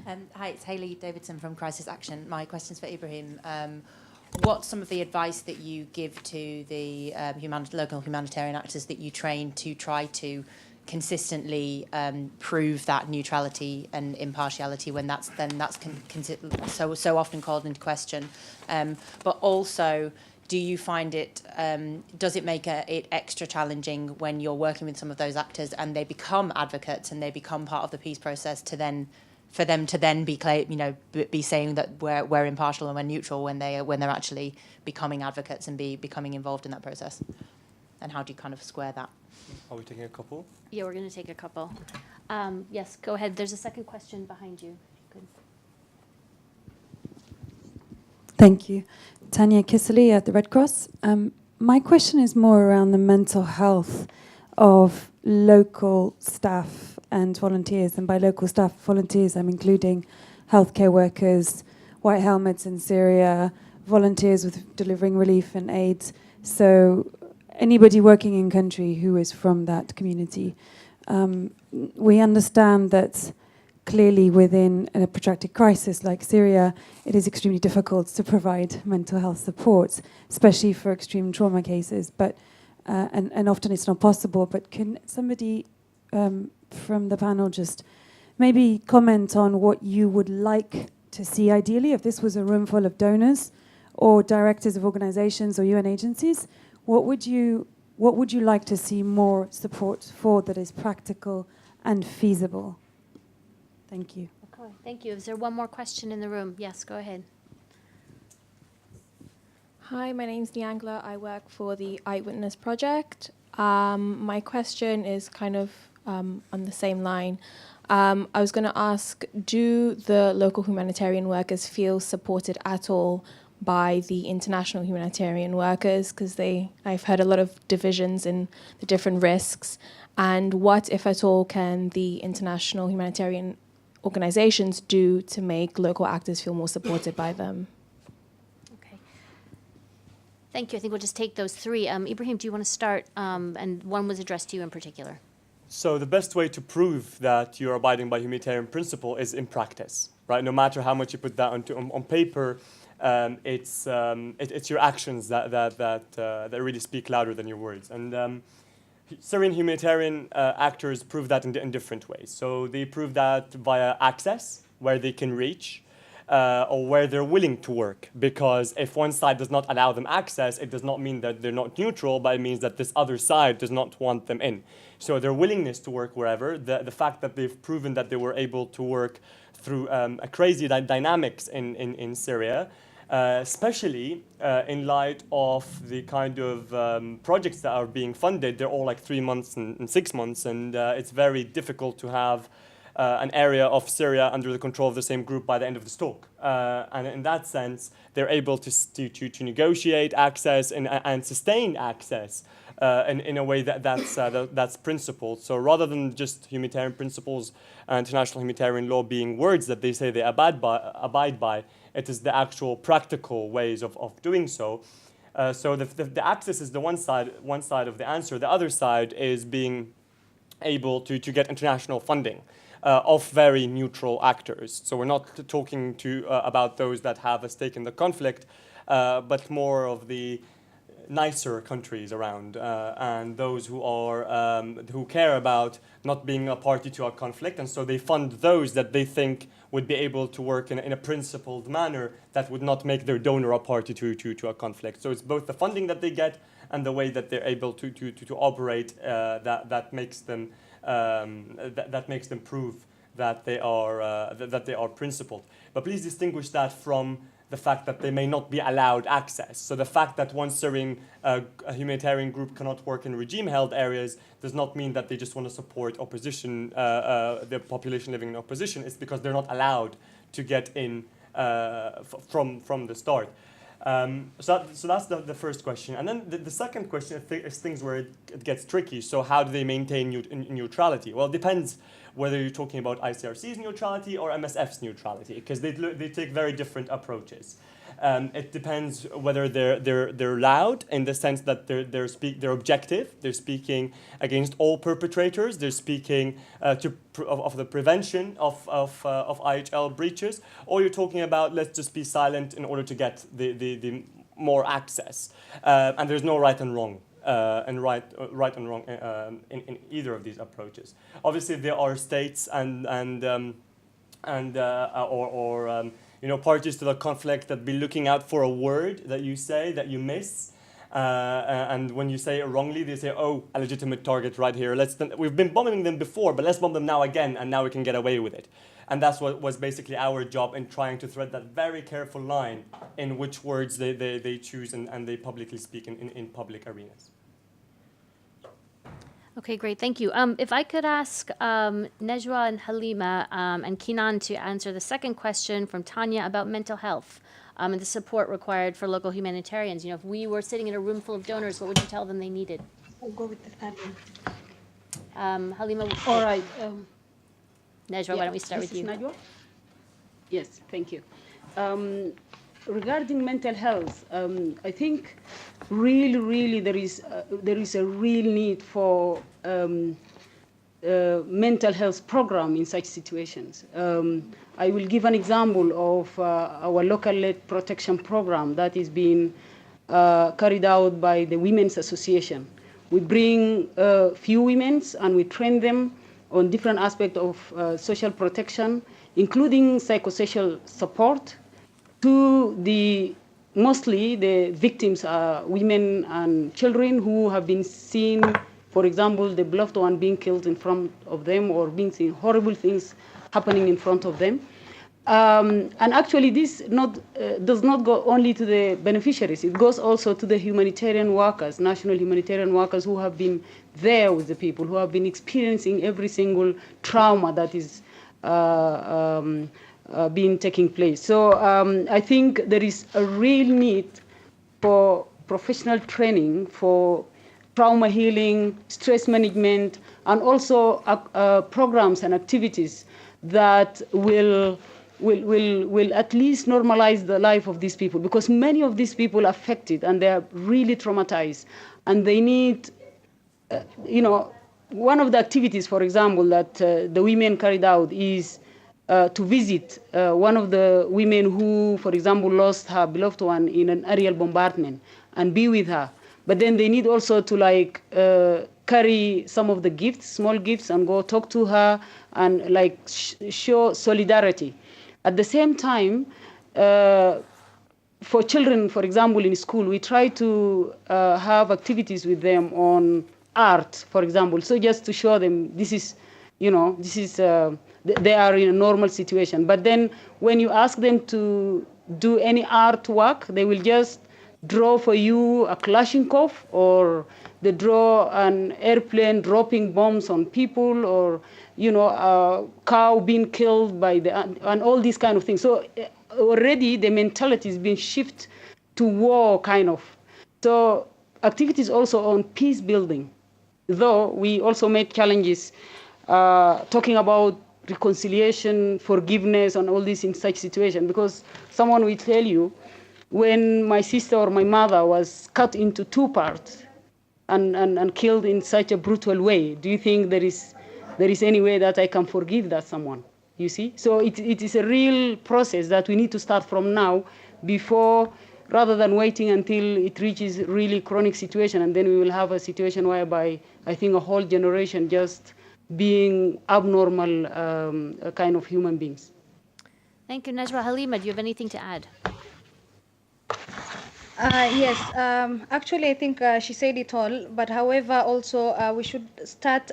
Hi, it's Hayley Davidson from Crisis Action. My question's for Ibrahim. What's some of the advice that you give to the local humanitarian actors that you train to try to consistently prove that neutrality and impartiality when that's so often called into question? But also, do you find it, does it make it extra challenging when you're working with some of those actors and they become advocates and they become part of the peace process for them to then be saying that we're impartial and we're neutral when they're actually becoming advocates and becoming involved in that process? And how do you kind of square that? Are we taking a couple? Yeah, we're going to take a couple. Yes, go ahead. There's a second question behind you. Good. Thank you. Tanya Kisely at the Red Cross. My question is more around the mental health of local staff and volunteers. And by local staff, volunteers, I'm including healthcare workers, white helmets in Syria, volunteers with delivering relief and aid. So anybody working in country who is from that community. We understand that clearly within a protracted crisis like Syria, it is extremely difficult to provide mental health support, especially for extreme trauma cases. But and often it's not possible. But can somebody from the panel just maybe comment on what you would like to see ideally if this was a room full of donors or directors of organizations or UN agencies? What would you like to see more support for that is practical and feasible? Thank you. Okay, thank you. Is there one more question in the room? Yes, go ahead. Hi, my name's Niangla. I work for the Eyewitness Project. My question is kind of on the same line. I was going to ask, do the local humanitarian workers feel supported at all by the international humanitarian workers? Because I've heard a lot of divisions in the different risks. And what, if at all, can the international humanitarian organizations do to make local actors feel more supported by them? Okay. Thank you. I think we'll just take those three. Ibrahim, do you want to start? And one was addressed to you in particular. So the best way to prove that you're abiding by humanitarian principle is in practice, right? No matter how much you put that on paper, it's your actions that really speak louder than your words. And Syrian humanitarian actors prove that in different ways. So they prove that via access, where they can reach, or where they're willing to work. Because if one side does not allow them access, it does not mean that they're not neutral, but it means that this other side does not want them in. So their willingness to work wherever, the fact that they've proven that they were able to work through a crazy dynamics in Syria, especially in light of the kind of projects that are being funded. They're all like 3 months and 6 months, and it's very difficult to have an area of Syria under the control of the same group by the end of the stalk. And in that sense, they're able to negotiate access and sustain access in a way that's principled. So rather than just humanitarian principles and international humanitarian law being words that they say they abide by, it is the actual practical ways of doing so. So the access is the one side of the answer. The other side is being able to get international funding of very neutral actors. So we're not talking about those that have a stake in the conflict, but more of the nicer countries around and those who care about not being a party to a conflict, and so they fund those that they think would be able to work in a principled manner that would not make their donor a party to a conflict. So it's both the funding that they get and the way that they're able to operate that makes them prove that they are principled. But please distinguish that from the fact that they may not be allowed access. So the fact that one Syrian a humanitarian group cannot work in regime-held areas does not mean that they just want to support opposition, the population living in opposition. It's because they're not allowed to get in from the start. So that's the first question. And then the second question is things where it gets tricky. So how do they maintain neutrality? Well, it depends whether you're talking about ICRC's neutrality or MSF's neutrality, because they take very different approaches. It depends whether they're loud in the sense that they're objective. They're speaking against all perpetrators. They're speaking of the prevention of IHL breaches. Or you're talking about let's just be silent in order to get the more access. And there's no right and wrong. And right and wrong in either of these approaches. Obviously, there are states parties to the conflict that be looking out for a word that you say that you miss, and when you say it wrongly, they say, "Oh, a legitimate target right here. We've been bombing them before, but let's bomb them now again, and now we can get away with it." And that's what was basically our job in trying to thread that very careful line in which words they choose and they publicly speak in public arenas. Okay, great, thank you. If I could ask Najwa and Halima and Kinan to answer the second question from Tanya about mental health and the support required for local humanitarians. If we were sitting in a room full of donors, what would you tell them they needed? I'll go with the third one. Halima. All right. Najwa, why don't we start with you? Najwa? Yes, thank you. Regarding mental health, I think really there is a real need for mental health program in such situations. I will give an example of our local-led protection program that is being carried out by the Women's Association. We bring few women and we train them on different aspects of social protection, including psychosocial support to mostly the victims are women and children who have been seen, for example, the beloved one being killed in front of them or being seen horrible things happening in front of them. And actually this does not go only to the beneficiaries, it goes also to the humanitarian workers, national humanitarian workers who have been there with the people, who have been experiencing every single trauma that is been taking place. So I think there is a real need for professional training for trauma healing, stress management, and also programs and activities that will at least normalize the life of these people, because many of these people are affected and they are really traumatized, and they need, one of the activities, for example, that the women carried out is to visit one of the women who, for example, lost her beloved one in an aerial bombardment and be with her. But then they need also to carry some of the gifts, small gifts, and go talk to her and show solidarity. At the same time, for children, for example, in school, we try to have activities with them on art, for example. So just to show them they are in a normal situation. But then when you ask them to do any artwork, they will just draw for you a Kalashnikov, or they draw an airplane dropping bombs on people, or a cow being killed by and all these kind of things. So already the mentality is being shifted to war kind of. So activities also on peace building, though we also made challenges talking about reconciliation, forgiveness, and all this in such situation, because someone will tell you, when my sister or my mother was cut into two parts and killed in such a brutal way, do you think there is any way that I can forgive that someone? You see? So it is a real process that we need to start from now, rather than waiting until it reaches really chronic situation, and then we will have a situation whereby I think a whole generation just being abnormal kind of human beings. Thank you, Najwa. Halima, do you have anything to add? Yes, actually I think she said it all, but however also we should start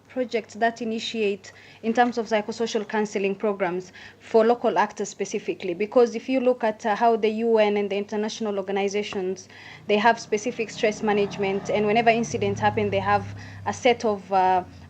projects that initiate in terms of psychosocial counseling programs for local actors specifically, because if you look at how the UN and the international organizations, they have specific stress management, and whenever incidents happen they have a set of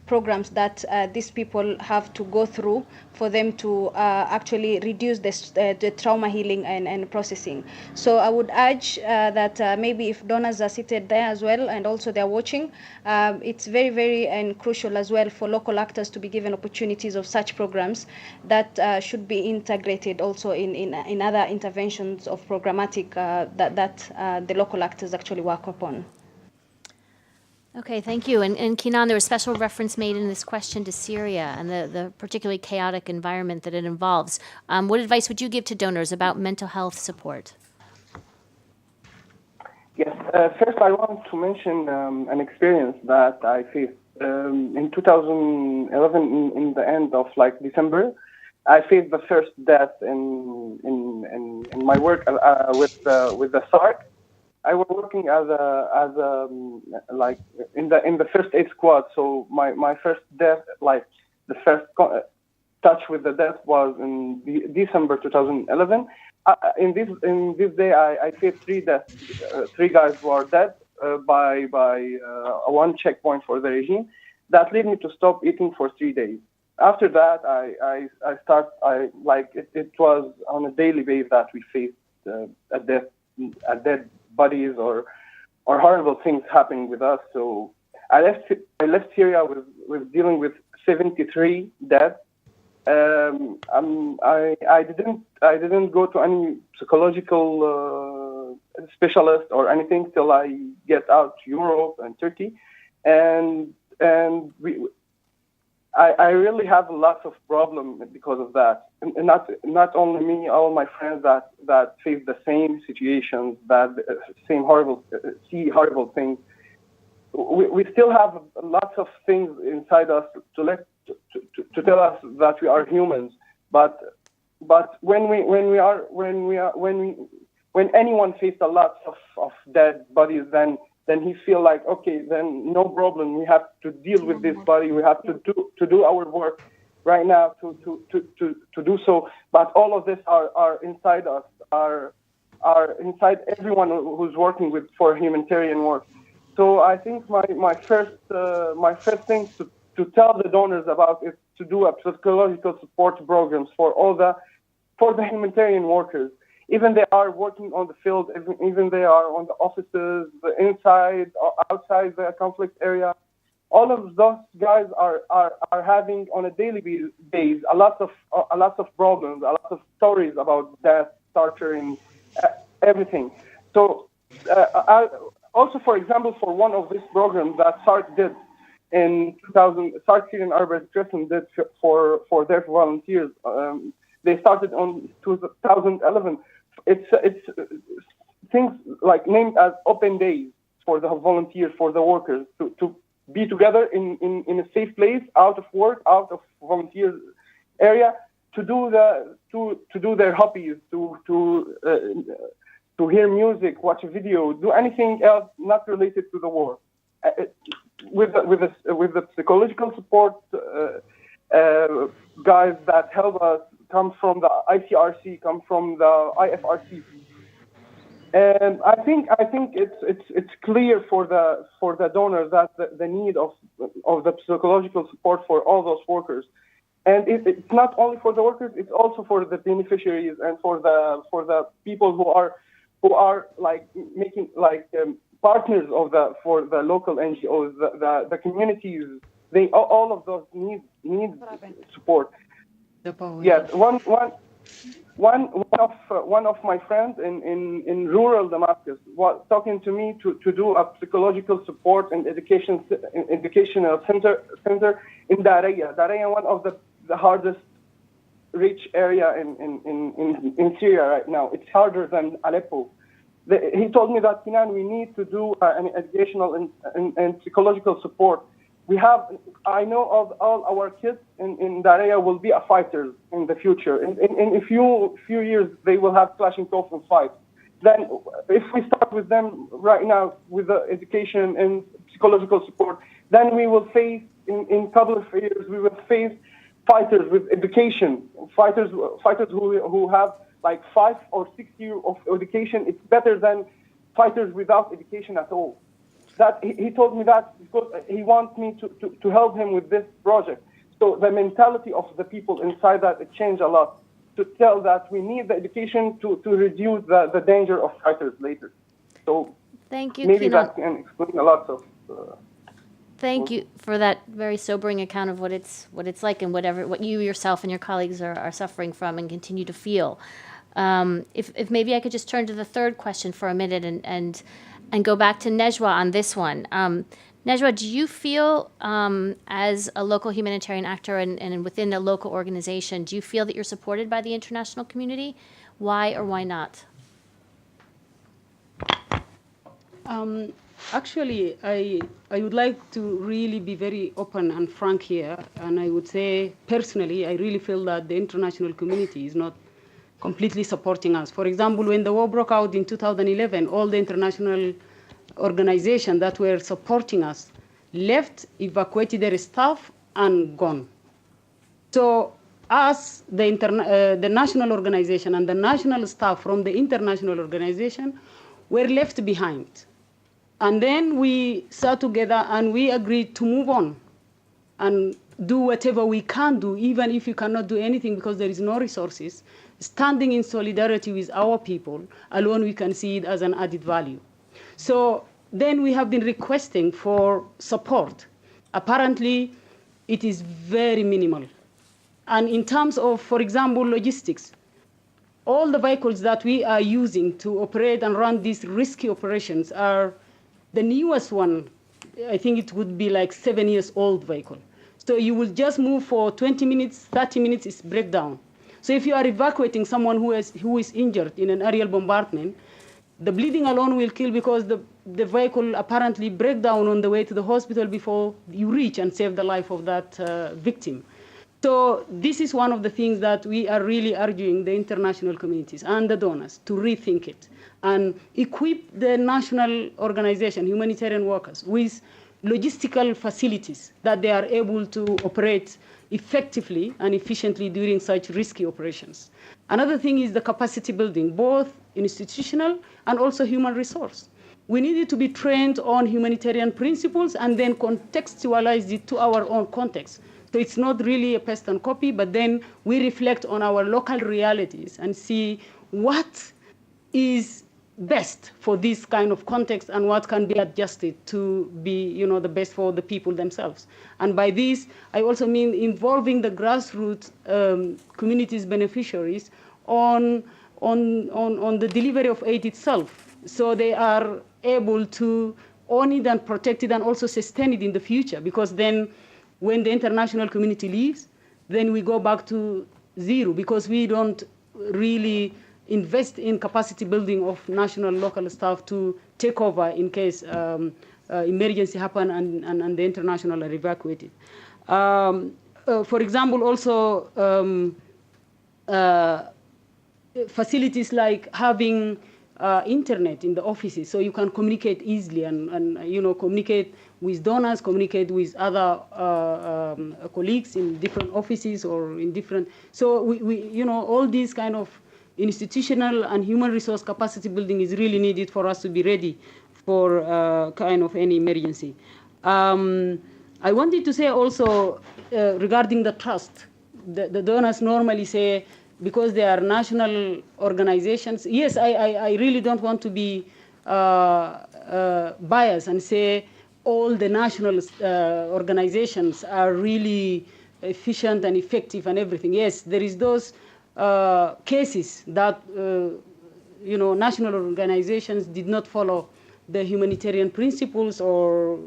programs that these people have to go through for them to actually reduce the trauma healing and processing. So I would urge that maybe if donors are seated there as well and also they're watching, it's very, very and crucial as well for local actors to be given opportunities of such programs that should be integrated also in other interventions of programmatic that the local actors actually work upon. Okay, thank you. And Kinan, there was special reference made in this question to Syria and the particularly chaotic environment that it involves. What advice would you give to donors about mental health support? Yes, first I want to mention an experience that I faced. In 2011, in the end of December, I faced the first death in my work with the SARC. I was working as a in the first aid squad. So my first death, the first touch with the death, was in December 2011. In this day, I faced 3 deaths. 3 guys were dead by one checkpoint for the regime. That led me to stop eating for 3 days. After that, it was on a daily basis that we faced a dead bodies or horrible things happening with us. So I left Syria with dealing with 73 deaths. I didn't go to any psychological specialist or anything till I get out to Europe and Turkey, and I really have lots of problems because of that. And not only me, all my friends that face the same situations, that same horrible things. We still have lots of things inside us to tell us that we are humans. But when anyone faces a lot of dead bodies, then he feel like, okay, then no problem. We have to deal with this body. We have to do our work right now to do so. But all of this are inside us, are inside everyone who's working for humanitarian work. So I think my first thing to tell the donors about is to do a psychological support programs for the humanitarian workers. Even they are working on the field, even they are on the offices, inside or outside the conflict area. All of those guys are having on a daily basis a lot of problems, a lot of stories about death, torture, and everything. So also, for example, for one of these programs that SARC did in 2000, SARC Syrian Arbeit Crescent did for their volunteers. They started on 2011. It's things like named as open days for the volunteers, for the workers to be together in a safe place, out of work, out of volunteer area, to do their hobbies, to hear music, watch a video, do anything else not related to the war. With the psychological support guys that help us, come from the ICRC, come from the IFRC, and I think it's clear for the donors that the need of the psychological support for all those workers, and it's not only for the workers, it's also for the beneficiaries and for the people who are making partners for the local NGOs, the communities. They all of those need support. Yes, one of my friends in rural Damascus was talking to me to do a psychological support and educational center in Daraya. Daraya, one of the hardest rich area in Syria right now. It's harder than Aleppo. He told me that, Kinan, we need to do an educational and psychological support. I know of all our kids in Daraya will be fighters in the future. In a few years, they will have Kalashnikov and fight. Then if we start with them right now with the education and psychological support, then we will face, in a couple of years, we will face fighters with education, fighters who have 5 or 6 years of education. It's better than fighters without education at all. that he told me that because he wants me to help him with this project. So the mentality of the people inside that, it changed a lot, to tell that we need the education to reduce the danger of fighters later. So Thank you, maybe Kinan. that can explain a lot of... Thank you for that very sobering account of what it's like and what you yourself and your colleagues are suffering from and continue to feel. If maybe I could just turn to the third question for a minute and go back to Nejwa on this one. Nejwa, do you feel as a local humanitarian actor and within a local organization, do you feel that you're supported by the international community? Why or why not? Actually, I would like to really be very open and frank here, and I would say personally, I really feel that the international community is not completely supporting us. For example, when the war broke out in 2011, all the international organizations that were supporting us left, evacuated their staff, and gone. So us, the national organization and the national staff from the international organization were left behind. And then we sat together and we agreed to move on and do whatever we can do, even if we cannot do anything because there is no resources. Standing in solidarity with our people, alone we can see it as an added value. So then we have been requesting for support. Apparently, it is very minimal. And in terms of, for example, logistics, all the vehicles that we are using to operate and run these risky operations are the newest one. I think it would be like 7 years old vehicle. So you will just move for 20 minutes, 30 minutes is breakdown. So if you are evacuating someone who is injured in an aerial bombardment, the bleeding alone will kill because the vehicle apparently break down on the way to the hospital before you reach and save the life of that victim. So this is one of the things that we are really urging the international communities and the donors to rethink it and equip the national organization, humanitarian workers, with logistical facilities that they are able to operate effectively and efficiently during such risky operations. Another thing is the capacity building, both institutional and also human resource. We needed to be trained on humanitarian principles and then contextualize it to our own context. So it's not really a paste and copy, but then we reflect on our local realities and see what is best for this kind of context and what can be adjusted to be, the best for the people themselves. And by this, I also mean involving the grassroots communities beneficiaries on the delivery of aid itself, so they are able to own it and protect it and also sustain it in the future. Because then, when the international community leaves, then we go back to zero because we don't really invest in capacity building of national local staff to take over in case emergency happen and the international are evacuated. For example, also facilities like having internet in the offices so you can communicate easily and communicate with donors, communicate with other colleagues in different offices or in different. So we all these kind of institutional and human resource capacity building is really needed for us to be ready for kind of any emergency. I wanted to say also regarding the trust, the donors normally say, because they are national organizations. Yes, I really don't want to be biased and say all the national organizations are really efficient and effective and everything. Yes, there is those cases that national organizations did not follow the humanitarian principles or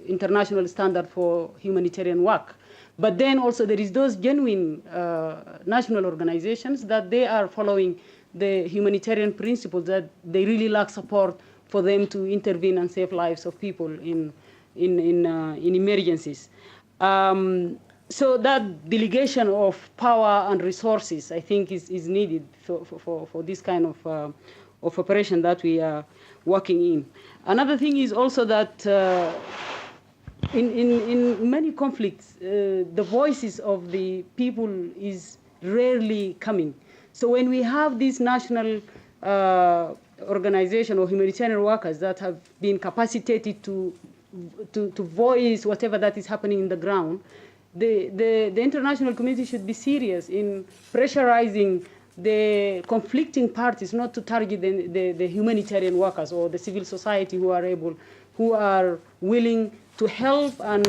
international standard for humanitarian work. But then also there is those genuine national organizations that they are following the humanitarian principles, that they really lack support for them to intervene and save lives of people in emergencies. So that delegation of power and resources, I think, is needed for this kind of operation that we are working in. Another thing is also that in many conflicts, the voices of the people is rarely coming. So when we have these national organization or humanitarian workers that have been capacitated to voice whatever that is happening in the ground, the international community should be serious in pressurizing the conflicting parties not to target the humanitarian workers or the civil society who are willing to help and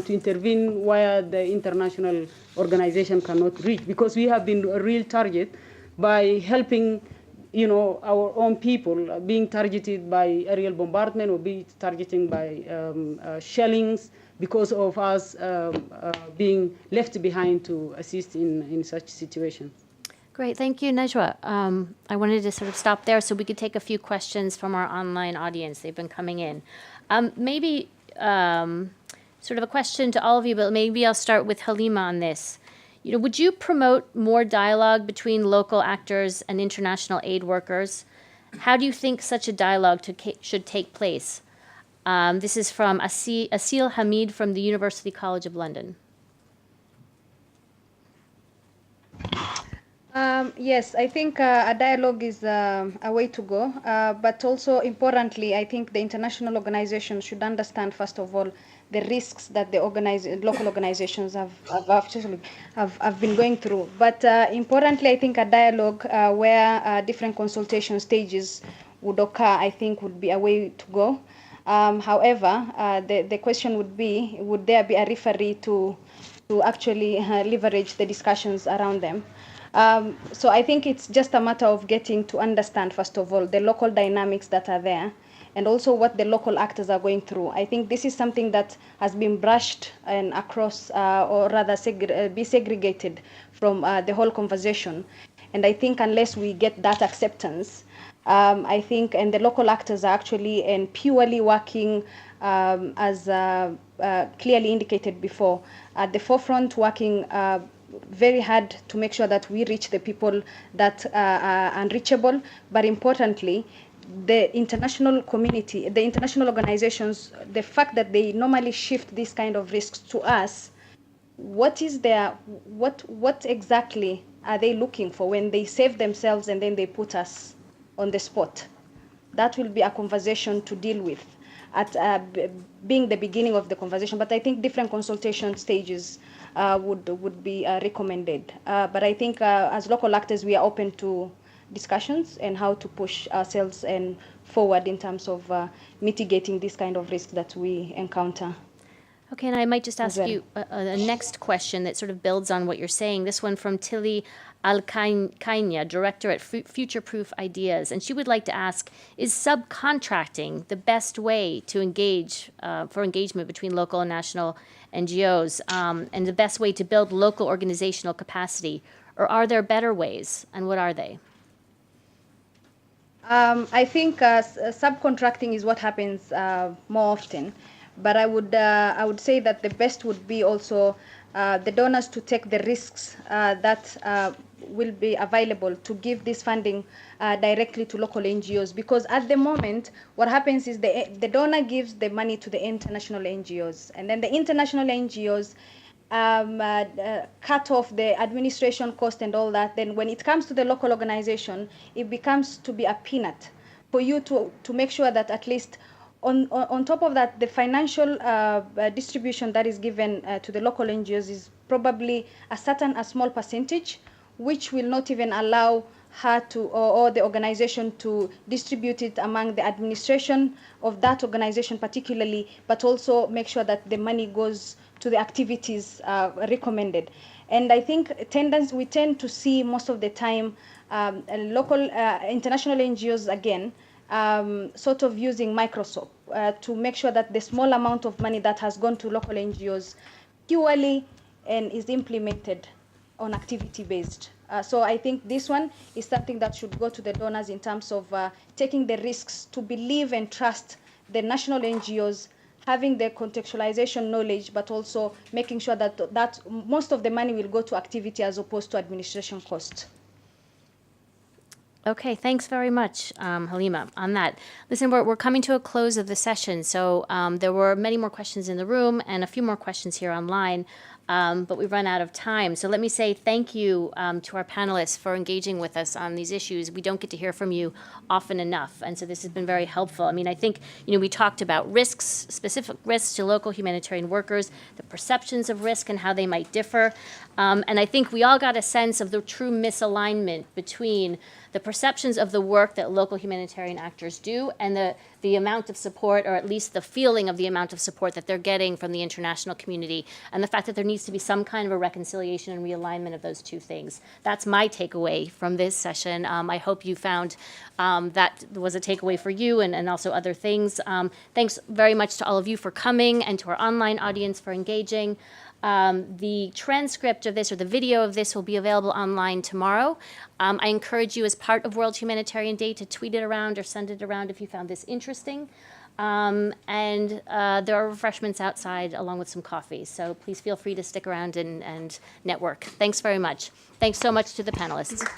to intervene where the international organization cannot reach, because we have been a real target by helping, you know, our own people being targeted by aerial bombardment or be targeted by shellings because of us being left behind to assist in such situations. Great, thank you, Najwa. I wanted to sort of stop there so we could take a few questions from our online audience. They've been coming in. Maybe sort of a question to all of you, but maybe I'll start with Halima on this. You know, would you promote more dialogue between local actors and international aid workers? How do you think such a dialogue should take place? This is from Asil Hamid from the University College of London. Yes, I think a dialogue is a way to go, but also importantly, I think the international organizations should understand, first of all, the risks that the local organizations have been going through. But importantly, I think a dialogue where different consultation stages would occur, I think would be a way to go. However, the question would be, would there be a referee to actually leverage the discussions around them? So I think it's just a matter of getting to understand, first of all, the local dynamics that are there and also what the local actors are going through. I think this is something that has been brushed and across, or rather be segregated from the whole conversation. And I think unless we get that acceptance, I think, and the local actors are actually and purely working as clearly indicated before, at the forefront, working very hard to make sure that we reach the people that are unreachable, but importantly, the international community, the international organizations, the fact that they normally shift these kind of risks to us, what exactly are they looking for when they save themselves and then they put us on the spot? That will be a conversation to deal with at being the beginning of the conversation, but I think different consultation stages would be recommended. But I think as local actors, we are open to discussions and how to push ourselves and forward in terms of mitigating this kind of risk that we encounter. Okay, and I might just ask you a next question that sort of builds on what you're saying. This one from Tilly Al-Kainya, director at Future Proof Ideas. And she would like to ask, is subcontracting the best way to engage, for engagement between local and national NGOs, and the best way to build local organizational capacity? Or are there better ways, and what are they? I think subcontracting is what happens more often. But I would say that the best would be also the donors to take the risks that will be available to give this funding directly to local NGOs. Because at the moment, what happens is the donor gives the money to the international NGOs. And then the international NGOs cut off the administration cost and all that. Then when it comes to the local organization, it becomes to be a peanut for you to make sure that at least on top of that, the financial distribution that is given to the local NGOs is probably a small percentage, which will not even allow her to, or the organization to distribute it among the administration of that organization particularly, but also make sure that the money goes to the activities recommended. And I think we tend to see most of the time local international NGOs again, sort of using Microsoft to make sure that the small amount of money that has gone to local NGOs purely and is implemented on activity-based. So I think this one is something that should go to the donors in terms of taking the risks to believe and trust the national NGOs, having the contextualization knowledge, but also making sure that most of the money will go to activity as opposed to administration cost. Okay, thanks very much, Halima, on that. Listen, we're coming to a close of the session, so there were many more questions in the room and a few more questions here online. but we've run out of time. So let me say thank you to our panelists for engaging with us on these issues. We don't get to hear from you often enough, and so this has been very helpful. I mean, I think, we talked about risks, specific risks to local humanitarian workers, the perceptions of risk and how they might differ. And I think we all got a sense of the true misalignment between the perceptions of the work that local humanitarian actors do and the amount of support, or at least the feeling of the amount of support that they're getting from the international community, and the fact that there needs to be some kind of a reconciliation and realignment of those two things. That's my takeaway from this session. I hope you found that was a takeaway for you and also other things. Thanks very much to all of you for coming and to our online audience for engaging. The transcript of this, or the video of this, will be available online tomorrow. I encourage you, as part of World Humanitarian Day, to tweet it around or send it around if you found this interesting. And there are refreshments outside along with some coffee. So please feel free to stick around and network. Thanks very much. Thanks so much to the panelists.